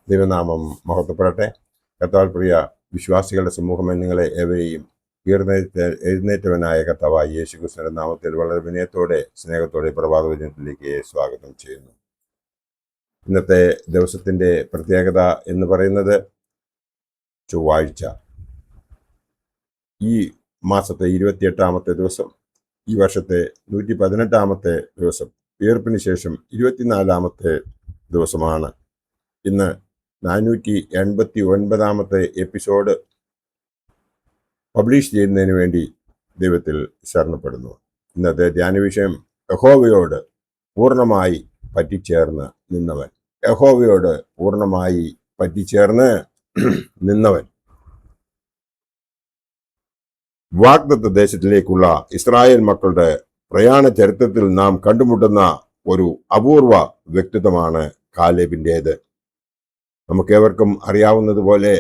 ദൈവനാമം മഹത്വപ്പെടട്ടെ. കർത്താവിൽ പ്രിയ വിശ്വാസികളുടെ സമൂഹം നിങ്ങളെ ഏവരെയും എഴുന്നേറ്റവനായ കർത്താവായ യേശുക്രിസ്തുവിന്റെ നാമത്തിൽ വളരെ വിനയത്തോടെ സ്നേഹത്തോടെ പ്രഭാതവചനത്തിലേക്ക് സ്വാഗതം ചെയ്യുന്നു. ഇന്നത്തെ ദിവസത്തിന്റെ പ്രത്യേകത എന്ന് പറയുന്നത് ചൊവ്വാഴ്ച. ഈ മാസത്തെ 28ാമത്തെ ദിവസം, ഈ വർഷത്തെ 118ാമത്തെ ദിവസം, ഉയർപ്പിന് ശേഷം 24ാമത്തെ ദിവസമാണ്. ഇന്ന് 489ാമത്തെ എപ്പിസോഡ് പബ്ലിഷ് ചെയ്യുന്നതിന് വേണ്ടി ദൈവത്തിൽ ശരണപ്പെടുന്നു. ഇന്നത്തെ ധ്യാന വിഷയം യഹോവയോട് പൂർണ്ണമായി പറ്റിച്ചേർന്ന് നിന്നവൻ. യഹോവയോട് പൂർണ്ണമായി പറ്റിച്ചേർന്ന് നിന്നവൻ. വാഗ്ദത്ത ദേശത്തിലേക്കുള്ള ഇസ്രായേൽ മക്കളുടെ പ്രയാണ ചരിത്രത്തിൽ നാം കണ്ടുമുട്ടുന്ന ഒരു അപൂർവ വ്യക്തിത്വമാണ് കാലേബിൻ്റേത്. നമുക്കേവർക്കും അറിയാവുന്നതുപോലെ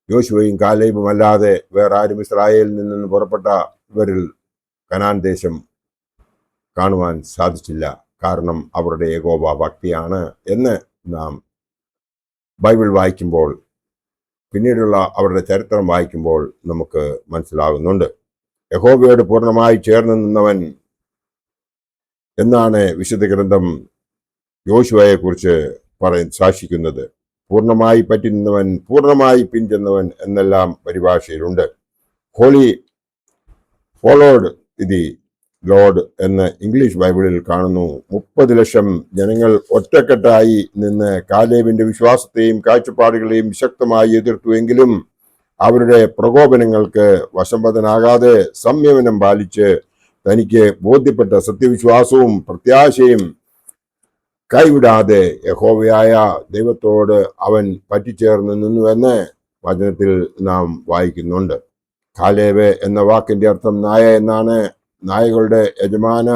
യോശുവയും കാലേബും അല്ലാതെ വേറെ ആരും ഇസ്രായേലിൽ നിന്ന് പുറപ്പെട്ടവരിൽ കനാൻ ദേശം കാണുവാൻ സാധിച്ചില്ല. കാരണം അവരുടെ യഹോവ ഭക്തിയാണ് എന്ന് നാം ബൈബിൾ വായിക്കുമ്പോൾ, പിന്നീടുള്ള അവരുടെ ചരിത്രം വായിക്കുമ്പോൾ നമുക്ക് മനസ്സിലാകുന്നുണ്ട്. യഹോവയോട് പൂർണ്ണമായി ചേർന്ന് നിന്നവൻ എന്നാണ് വിശുദ്ധ ഗ്രന്ഥം യോശുവയെ കുറിച്ച് സാക്ഷിക്കുന്നത്. പൂർണ്ണമായി പറ്റി നിന്നവൻ, പൂർണ്ണമായി പിൻചെന്നവൻ എന്നെല്ലാം പരിഭാഷയിലുണ്ട്. ഹോളി ഫോളോഡ് ദി ലോർഡ് എന്ന് ഇംഗ്ലീഷ് ബൈബിളിൽ കാണുന്നു. 30 ലക്ഷം ജനങ്ങൾ ഒറ്റക്കെട്ടായി നിന്ന് കാലേബിന്റെ വിശ്വാസത്തെയും കാഴ്ചപ്പാടുകളെയും ശക്തമായി എതിർത്തുവെങ്കിലും അവരുടെ പ്രകോപനങ്ങൾക്ക് വശംവദനാകാതെ സംയമനം പാലിച്ച് തനിക്ക് ബോധ്യപ്പെട്ട സത്യവിശ്വാസവും പ്രത്യാശയും കൈവിടാതെ യഹോവയായ ദൈവത്തോട് അവൻ പറ്റിച്ചേർന്ന് നിന്നുവെന്ന് വചനത്തിൽ നാം വായിക്കുന്നുണ്ട്. കാലേബ് എന്ന വാക്കിന്റെ അർത്ഥം നായ എന്നാണ്. നായകളുടെ യജമാന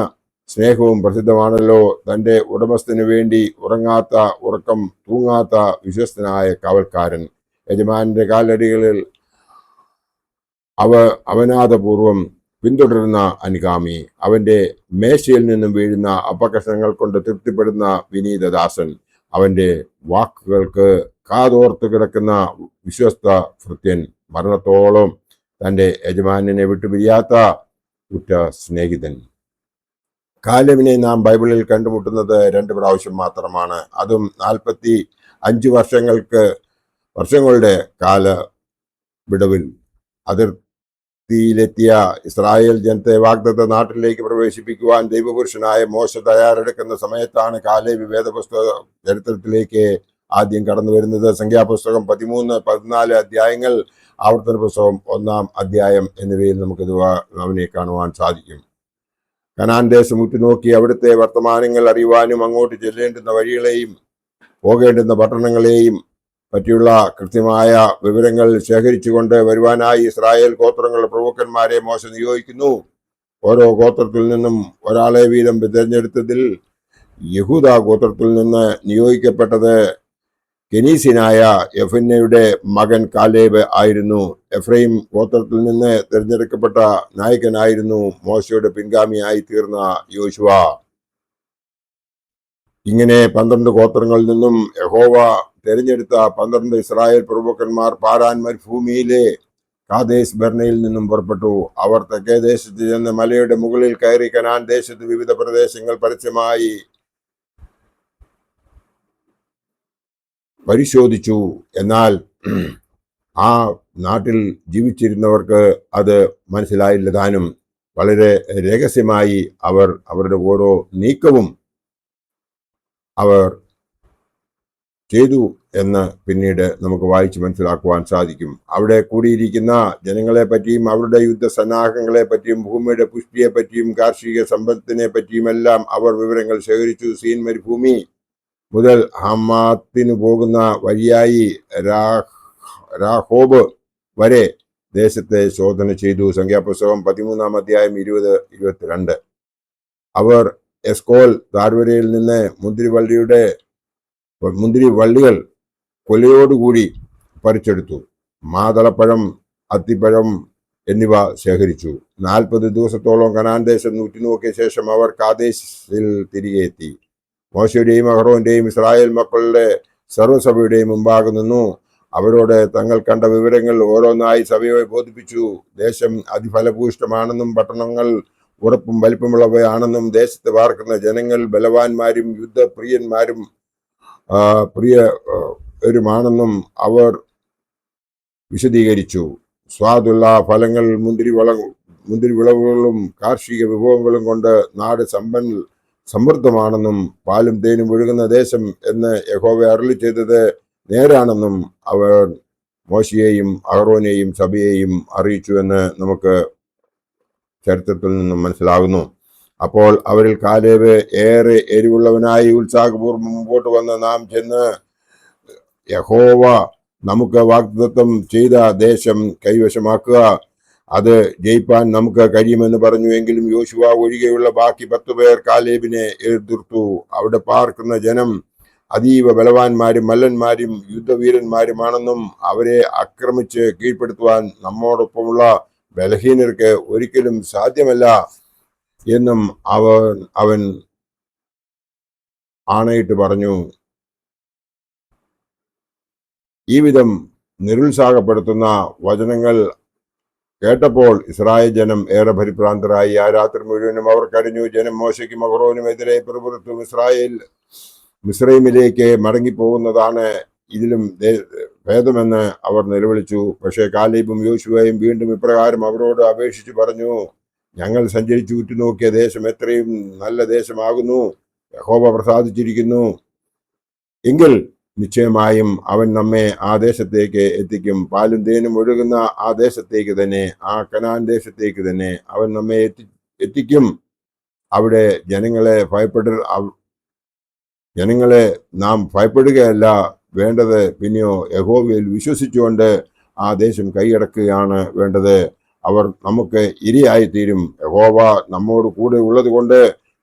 സ്നേഹവും പ്രസിദ്ധമാണല്ലോ. തൻ്റെ ഉടമസ്ഥന് വേണ്ടി ഉറങ്ങാത്ത, ഉറക്കം തൂങ്ങാത്ത വിശ്വസ്തനായ കാവൽക്കാരൻ. യജമാനന്റെ കാലടികളിൽ അവനാദപൂർവം പിന്തുടരുന്ന അനുഗാമി. അവന്റെ മേശയിൽ നിന്നും വീഴുന്ന അപ്പകഷ്ണങ്ങൾ കൊണ്ട് തൃപ്തിപ്പെടുന്ന വിനീതദാസൻ. അവന്റെ വാക്കുകൾക്ക് കാതോർത്ത് കിടക്കുന്ന വിശ്വസ്ത ഭൃത്യൻ. മരണത്തോളം തൻ്റെ യജമാനെ വിട്ടുപിരിയാത്ത ഉറ്റ സ്നേഹിതൻ. കാലേബിനെ നാം ബൈബിളിൽ കണ്ടുമുട്ടുന്നത് 2 പ്രാവശ്യം മാത്രമാണ്. അതും 45 വർഷങ്ങളുടെ കാലവിടവിൽ. അതിർത്തിയിലെത്തിയ ഇസ്രായേൽ ജനത്തെ വാഗ്ദത്ത നാട്ടിലേക്ക് പ്രവേശിപ്പിക്കുവാൻ ദൈവപുരുഷനായ മോശ തയ്യാറെടുക്കുന്ന സമയത്താണ് കാലേബ് വേദപുസ്തക ചരിത്രത്തിലേക്ക് ആദ്യം കടന്നു വരുന്നത്. സംഖ്യാപുസ്തകം 13-14 അധ്യായങ്ങൾ, ആവർത്തന പുസ്തകം 1-ാം അധ്യായം എന്നിവയിൽ നമുക്കിത് അവനെ കാണുവാൻ സാധിക്കും. കനാൻ ദേശം ഉറ്റുനോക്കി അവിടുത്തെ വർത്തമാനങ്ങൾ അറിയുവാനും അങ്ങോട്ട് ചെല്ലേണ്ടുന്ന വഴികളെയും പോകേണ്ടുന്ന പട്ടണങ്ങളെയും പറ്റിയുള്ള കൃത്യമായ വിവരങ്ങൾ ശേഖരിച്ചുകൊണ്ട് വരുവാനായി ഇസ്രായേൽ ഗോത്രങ്ങളുടെ പ്രഭുക്കന്മാരെ മോശ നിയോഗിക്കുന്നു. ഓരോ ഗോത്രത്തിൽ നിന്നും ഒരാളെ വീതം തിരഞ്ഞെടുത്തതിൽ യഹൂദ ഗോത്രത്തിൽ നിന്ന് നിയോഗിക്കപ്പെട്ടത് കെനീസിനായ യെഫുന്നയുടെ മകൻ കാലേബ് ആയിരുന്നു. എഫ്രൈം ഗോത്രത്തിൽ നിന്ന് തിരഞ്ഞെടുക്കപ്പെട്ട നായകനായിരുന്നു മോശയുടെ പിൻഗാമിയായി തീർന്ന യോശുവ. ഇങ്ങനെ 12 ഗോത്രങ്ങളിൽ നിന്നും യഹോവ തിരഞ്ഞെടുത്ത 12 ഇസ്രായേൽ പ്രഭുക്കന്മാർ പാരാൻ മരുഭൂമിയിലെ കാദേശ് ബർണയിൽ നിന്നും പുറപ്പെട്ടു. അവർ തെക്കേ ദേശത്ത് ചെന്ന് മലയുടെ മുകളിൽ കയറി കനാൻ ദേശത്ത് വിവിധ പ്രദേശങ്ങൾ പരസ്യമായി പരിശോധിച്ചു. എന്നാൽ ആ നാട്ടിൽ ജീവിച്ചിരുന്നവർക്ക് അത് മനസ്സിലായില്ല താനും. വളരെ രഹസ്യമായി അവരുടെ ഓരോ നീക്കവും അവർ ചെയ്തു എന്ന് പിന്നീട് നമുക്ക് വായിച്ച് മനസ്സിലാക്കുവാൻ സാധിക്കും. അവിടെ കൂടിയിരിക്കുന്ന ജനങ്ങളെ പറ്റിയും അവരുടെ യുദ്ധസന്നാഹങ്ങളെ പറ്റിയും ഭൂമിയുടെ പുഷ്ടിയെ പറ്റിയും കാർഷിക സമ്പത്തിനെ പറ്റിയുമെല്ലാം അവർ വിവരങ്ങൾ ശേഖരിച്ചു. സീൻ മരുഭൂമി മുതൽ ഹമാത്തിന് പോകുന്ന വഴിയായി രാഹോബ് വരെ ദേശത്തെ ശോധന ചെയ്തു. സംഖ്യാപുസ്തകം 13-ാം അധ്യായം 20-22. അവർ എസ്കോൽ താഴ്വരയിൽ നിന്ന് മുന്തിരിവള്ളികൾ കൊലയോടുകൂടി പറിച്ചെടുത്തു. മാതളപ്പഴം, അത്തിപ്പഴം എന്നിവ ശേഖരിച്ചു. 40 ദിവസത്തോളം കനാൻ ദേശം ഉറ്റുനോക്കിയ ശേഷം അവർ കാദേശിൽ തിരികെ എത്തി. മോശയുടെയും അഹ്റോന്റെയും ഇസ്രായേൽ മക്കളുടെ സർവ്വസഭയുടെയും മുമ്പാകെ നിന്നു. അവരോട് തങ്ങൾ കണ്ട വിവരങ്ങൾ ഓരോന്നായി സഭയെ ബോധിപ്പിച്ചു. ദേശം അതിഫലഭൂയിഷ്ടമാണെന്നും പട്ടണങ്ങൾ ഉറപ്പും വലിപ്പമുള്ളവയാണെന്നും ദേശത്ത് പാർക്കുന്ന ജനങ്ങൾ ബലവാന്മാരും യുദ്ധപ്രിയന്മാരും പ്രിയരുമാണെന്നും അവർ വിശദീകരിച്ചു. സ്വാദുള്ള ഫലങ്ങൾ, മുന്തിരിവിളവുകളും കാർഷിക വിഭവങ്ങളും കൊണ്ട് നാട് സമൃദ്ധമാണെന്നും പാലും തേനും ഒഴുകുന്ന ദേശം എന്ന് യഹോവ അരുളി ചെയ്തത് നേരാണെന്നും അവർ മോശയെയും അഹറോനെയും സഭയെയും അറിയിച്ചു എന്ന് നമുക്ക് ചരിത്രത്തിൽ നിന്നും മനസ്സിലാകുന്നു. അപ്പോൾ അവരിൽ കാലേബ് ഏറെ എരിവുള്ളവനായി ഉത്സാഹപൂർവ്വം മുമ്പോട്ട് വന്ന്, നാം ചെന്ന് യഹോവ നമുക്ക് വാഗ്ദത്തം ചെയ്ത ദേശം കൈവശമാക്കുക, അത് ജയിപ്പാൻ നമുക്ക് കഴിയുമെന്ന് പറഞ്ഞു. എങ്കിലും യോശുവ ഒഴികെയുള്ള ബാക്കി 10 പേർ കാലേബിനെ എതിർത്തു. അവിടെ പാർക്കുന്ന ജനം അതീവ ബലവാന്മാരും മല്ലന്മാരും യുദ്ധവീരന്മാരുമാണെന്നും അവരെ ആക്രമിച്ച് കീഴ്പ്പെടുത്തുവാൻ നമ്മോടൊപ്പമുള്ള ബലഹീനർക്ക് ഒരിക്കലും സാധ്യമല്ല എന്നും അവൻ ആണയിട്ട് പറഞ്ഞു. ഈ വിധം നിരുത്സാഹപ്പെടുത്തുന്ന വചനങ്ങൾ കേട്ടപ്പോൾ ഇസ്രായേൽ ജനം ഏറെ പരിഭ്രാന്തരായി. ആ രാത്രി മുഴുവനും അവർ കരഞ്ഞു. ജനം മോശയ്ക്കും അഹറോനും എതിരെ പിറുപിറുത്തു. മിസ്രൈമിലേക്ക് മടങ്ങിപ്പോകുന്നതാണ് ഇതിലും ഭേദമെന്ന് അവർ നിലവിളിച്ചു. പക്ഷേ കാലേബും യോശുവയും വീണ്ടും ഇപ്രകാരം അവരോട് അപേക്ഷിച്ചു പറഞ്ഞു, ഞങ്ങൾ സഞ്ചരിച്ചു ഉറ്റുനോക്കിയ ദേശം എത്രയും നല്ല ദേശമാകുന്നു. യഹോവ പ്രസാദിച്ചിരിക്കുന്നു എങ്കിൽ നിശ്ചയമായും അവൻ നമ്മെ ആ ദേശത്തേക്ക് എത്തിക്കും. പാലും തേനും ഒഴുകുന്ന ആ ദേശത്തേക്ക് തന്നെ, ആ കനാൻ ദേശത്തേക്ക് തന്നെ അവൻ നമ്മെ എത്തിക്കും. അവിടെ ജനങ്ങളെ നാം ഭയപ്പെടുകയല്ല വേണ്ടത്, പിന്നെയോ യഹോവയിൽ വിശ്വസിച്ചുകൊണ്ട് ആ ദേശം കൈയടക്കുകയാണ് വേണ്ടത്. അവർ നമുക്ക് ഇരയായിത്തീരും. യഹോവ നമ്മോട് കൂടെ ഉള്ളത് കൊണ്ട്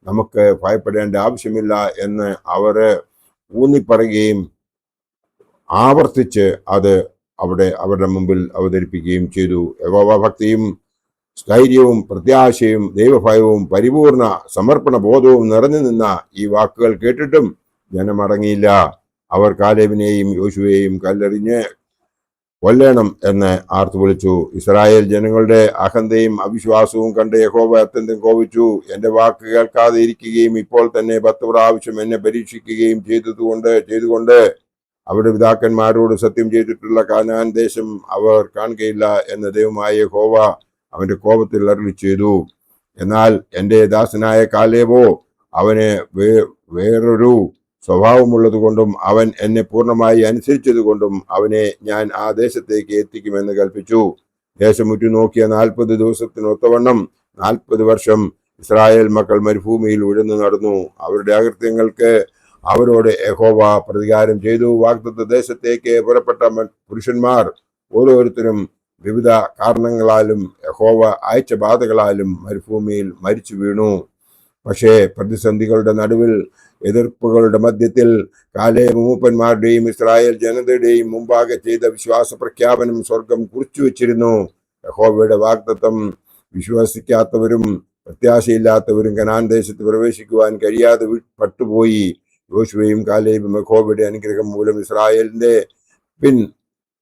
നമുക്ക് ഭയപ്പെടേണ്ട ആവശ്യമില്ല എന്ന് അവർ ഊന്നിപ്പറയുകയും ആവർത്തിച്ച് അത് അവിടെ അവരുടെ മുമ്പിൽ അവതരിപ്പിക്കുകയും ചെയ്തു. യഹോവ ഭക്തിയും സ്ഥൈര്യവും പ്രത്യാശയും ദൈവഭയവും പരിപൂർണ സമർപ്പണ ബോധവും നിറഞ്ഞു നിന്ന ഈ വാക്കുകൾ കേട്ടിട്ടും ജനമടങ്ങിയില്ല. അവർ കാലേബിനെയും യോശുവയെയും കല്ലെറിഞ്ഞ് കൊല്ലണം എന്ന് ആർത്തു വിളിച്ചു. ഇസ്രായേൽ ജനങ്ങളുടെ അഹന്തയും അവിശ്വാസവും കണ്ട് യഹോവ അത്യന്തം കോപിച്ചു. എന്റെ വാക്ക് കേൾക്കാതെ ഇരിക്കുകയും ഇപ്പോൾ തന്നെ 10 പ്രാവശ്യം എന്നെ പരീക്ഷിക്കുകയും ചെയ്തുകൊണ്ട് അവരുടെ പിതാക്കന്മാരോട് സത്യം ചെയ്തിട്ടുള്ള കാനാൻ ദേശം അവർ കാണുകയില്ല എന്ന് ദൈവമായ യഹോവ അവന്റെ കോപത്തിൽ അരുളി ചെയ്തു. എന്നാൽ എന്റെ ദാസനായ കാലേബോ അവന് വേറൊരു സ്വഭാവമുള്ളത് കൊണ്ടും അവൻ എന്നെ പൂർണ്ണമായി അനുസരിച്ചതുകൊണ്ടും അവനെ ഞാൻ ആ ദേശത്തേക്ക് എത്തിക്കുമെന്ന് കൽപ്പിച്ചു. ദേശം ഉറ്റുനോക്കിയ 40 ദിവസത്തിനൊത്തവണ്ണം 40 വർഷം ഇസ്രായേൽ മക്കൾ മരുഭൂമിയിൽ ഉഴന്നു നടന്നു. അവരുടെ അകൃത്യങ്ങൾക്ക് അവരോട് യഹോവ പ്രതികാരം ചെയ്തു. വാഗ്ദത്ത ദേശത്തേക്ക് പുറപ്പെട്ട പുരുഷന്മാർ ഓരോരുത്തരും വിവിധ കാരണങ്ങളാലും യഹോവ അയച്ച ബാധകളാലും മരുഭൂമിയിൽ മരിച്ചു വീണു. പക്ഷേ പ്രതിസന്ധികളുടെ നടുവിൽ, എതിർപ്പുകളുടെ മധ്യത്തിൽ കാലേബ് മൂപ്പന്മാരുടെയും ഇസ്രായേൽ ജനതയുടെയും മുമ്പാകെ ചെയ്ത വിശ്വാസ പ്രഖ്യാപനം സ്വർഗം കുറിച്ചു വച്ചിരുന്നു. യഹോവയുടെ വാഗ്ദത്തം വിശ്വസിക്കാത്തവരും പ്രത്യാശയില്ലാത്തവരും കനാൻ ദേശത്ത് പ്രവേശിക്കുവാൻ കഴിയാതെ പട്ടുപോയി. യോശുവയും കാലേബും യഹോവയുടെ അനുഗ്രഹം മൂലം ഇസ്രായേലിന്റെ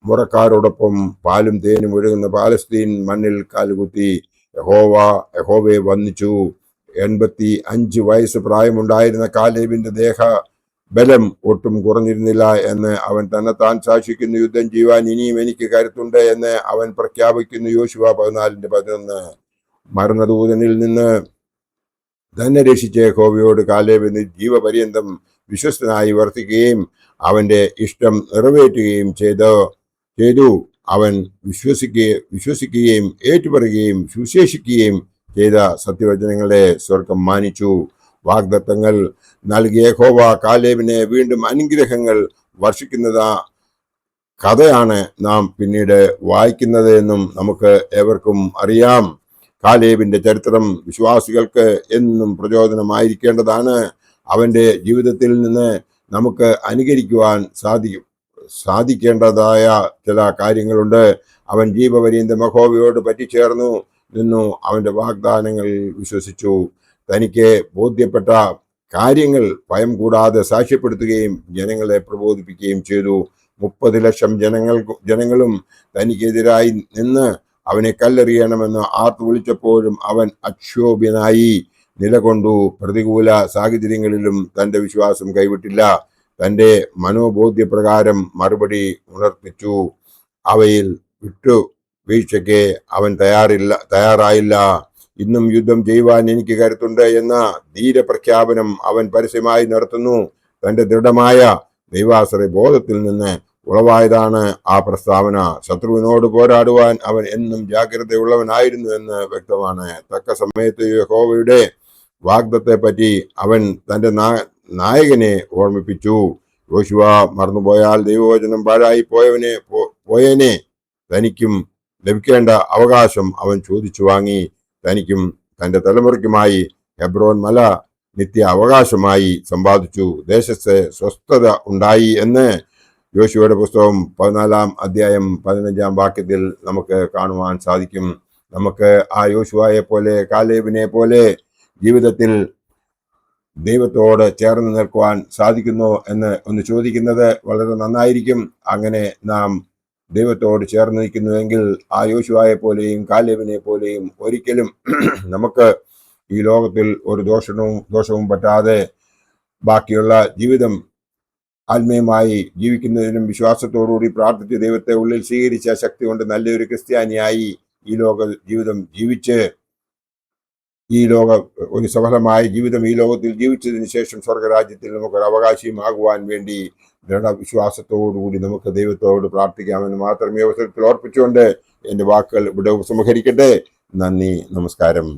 മുറക്കാരോടൊപ്പം പാലും തേനും ഒഴുകുന്ന പാലസ്തീൻ മണ്ണിൽ കാലുകുത്തി യഹോവയെ വന്ദിച്ചു. 85 വയസ്സ് പ്രായമുണ്ടായിരുന്ന കാലേബിന്റെ ദേഹ ബലം ഒട്ടും കുറഞ്ഞിരുന്നില്ല എന്ന് അവൻ തന്നെത്താൻ സാക്ഷിക്കുന്നു. യുദ്ധം ചെയ്യുവാൻ ഇനിയും എനിക്ക് കരുത്തുണ്ട് എന്ന് അവൻ പ്രഖ്യാപിക്കുന്നു. യോശുവ 14:11. മരണദൂതനിൽ നിന്ന് തന്നെ രക്ഷിച്ച യഹോവയോട് കാലേബ് ജീവപര്യന്തം വിശ്വസ്തനായി വർത്തിക്കുകയും അവന്റെ ഇഷ്ടം നിറവേറ്റുകയും ചെയ്തു. അവൻ വിശ്വസിക്കുകയും ഏറ്റുപറയുകയും സുശേഷിക്കുകയും ചെയ്ത സത്യവചനങ്ങളെ സ്വർഗം മാനിച്ചു. വാഗ്ദത്തങ്ങൾ നൽകിയ യഹോവ കാലേബിനെ വീണ്ടും അനുഗ്രഹങ്ങൾ വർഷിക്കുന്ന കഥയാണ് നാം പിന്നീട് വായിക്കുന്നത് എന്നും നമുക്ക് ഏവർക്കും അറിയാം. കാലേബിന്റെ ചരിത്രം വിശ്വാസികൾക്ക് എന്നും പ്രചോദനമായിരിക്കേണ്ടതാണ്. അവന്റെ ജീവിതത്തിൽ നിന്ന് നമുക്ക് അനുകരിക്കുവാൻ സാധിക്കേണ്ടതായ ചില കാര്യങ്ങളുണ്ട്. അവൻ ജീവപര്യന്തം യഹോവയോട് പറ്റിച്ചേർന്നു നിന്നു. അവന്റെ വാഗ്ദാനങ്ങളിൽ വിശ്വസിച്ചു. തനിക്ക് ബോധ്യപ്പെട്ട കാര്യങ്ങൾ ഭയം കൂടാതെ സാക്ഷ്യപ്പെടുത്തുകയും ജനങ്ങളെ പ്രബോധിപ്പിക്കുകയും ചെയ്തു. 30 ലക്ഷം ജനങ്ങളും തനിക്കെതിരായി നിന്ന് അവനെ കല്ലെറിയണമെന്ന് ആർത്തു വിളിച്ചപ്പോഴും അവൻ അക്ഷോഭ്യനായി നിലകൊണ്ടു. പ്രതികൂല സാഹചര്യങ്ങളിലും തന്റെ വിശ്വാസം കൈവിട്ടില്ല. തന്റെ മനോബോധ്യപ്രകാരം മറുപടി ഉണർത്തിച്ചു. അവയിൽ വിട്ടുവീഴ്ചയ്ക്ക് അവൻ തയ്യാറായില്ല. ഇന്നും യുദ്ധം ചെയ്യുവാൻ എനിക്ക് കരുത്തുണ്ട് എന്ന ധീരപ്രഖ്യാപനം അവൻ പരസ്യമായി നടത്തുന്നു. തന്റെ ദൃഢമായ ദൈവാശ്രയ ബോധത്തിൽ നിന്ന് ഉളവായതാണ് ആ പ്രസ്താവന. ശത്രുവിനോട് പോരാടുവാൻ അവൻ എന്നും ജാഗ്രതയുള്ളവനായിരുന്നു എന്ന് വ്യക്തമാണ്. തക്ക സമയത്ത് യഹോവയുടെ വാഗ്ദത്തെ പറ്റി അവൻ തന്റെ നായകനെ ഓർമ്മിപ്പിച്ചു. യോശുവ മറന്നുപോയാൽ ദൈവവചനം പാഴായി പോയേനെ. തനിക്കും ലഭിക്കേണ്ട അവകാശം അവൻ ചോദിച്ചു വാങ്ങി. തനിക്കും തന്റെ തലമുറയ്ക്കുമായി ഹെബ്രോൻ മല നിത്യ അവകാശമായി സമ്പാദിച്ചു. ദേശത്തെ സ്വസ്ഥത ഉണ്ടായി എന്ന് യോശുവയുടെ പുസ്തകം 14-ാം അധ്യായം 15-ാം വാക്യത്തിൽ നമുക്ക് കാണുവാൻ സാധിക്കും. നമുക്ക് ആ യോശുവയെ പോലെ കാലേബിനെ പോലെ ജീവിതത്തിൽ ദൈവത്തോട് ചേർന്ന് നിൽക്കുവാൻ സാധിക്കുന്നോ എന്ന് ഒന്ന് ചോദിക്കുന്നത് വളരെ നന്നായിരിക്കും. അങ്ങനെ നാം ദൈവത്തോട് ചേർന്ന് നിൽക്കുന്നുവെങ്കിൽ ആ യോശുവയെ പോലെയും കാലേബിനെ പോലെയും ഒരിക്കലും നമുക്ക് ഈ ലോകത്തിൽ ഒരു ദോഷവും പറ്റാതെ ബാക്കിയുള്ള ജീവിതം ആത്മീയമായി ജീവിക്കുന്നതിനും വിശ്വാസത്തോടുകൂടി പ്രാർത്ഥിച്ച് ദൈവത്തെ ഉള്ളിൽ സ്വീകരിച്ച ശക്തി കൊണ്ട് നല്ലൊരു ക്രിസ്ത്യാനിയായി ഈ ലോക ജീവിതം ജീവിച്ച് ഒരു സഫലമായ ജീവിതം ഈ ലോകത്തിൽ ജീവിച്ചതിന് ശേഷം സ്വർഗരാജ്യത്തിൽ നമുക്കൊരു അവകാശിയുമാകുവാൻ വേണ്ടി ദൃഢവിശ്വാസത്തോടുകൂടി നമുക്ക് ദൈവത്തോട് പ്രാർത്ഥിക്കാമെന്ന് മാത്രം ഈ അവസരത്തിൽ ഓർപ്പിച്ചുകൊണ്ട് എൻ്റെ വാക്കുകൾ ഇവിടെ ഉപസംഹരിക്കട്ടെ. നന്ദി, നമസ്കാരം.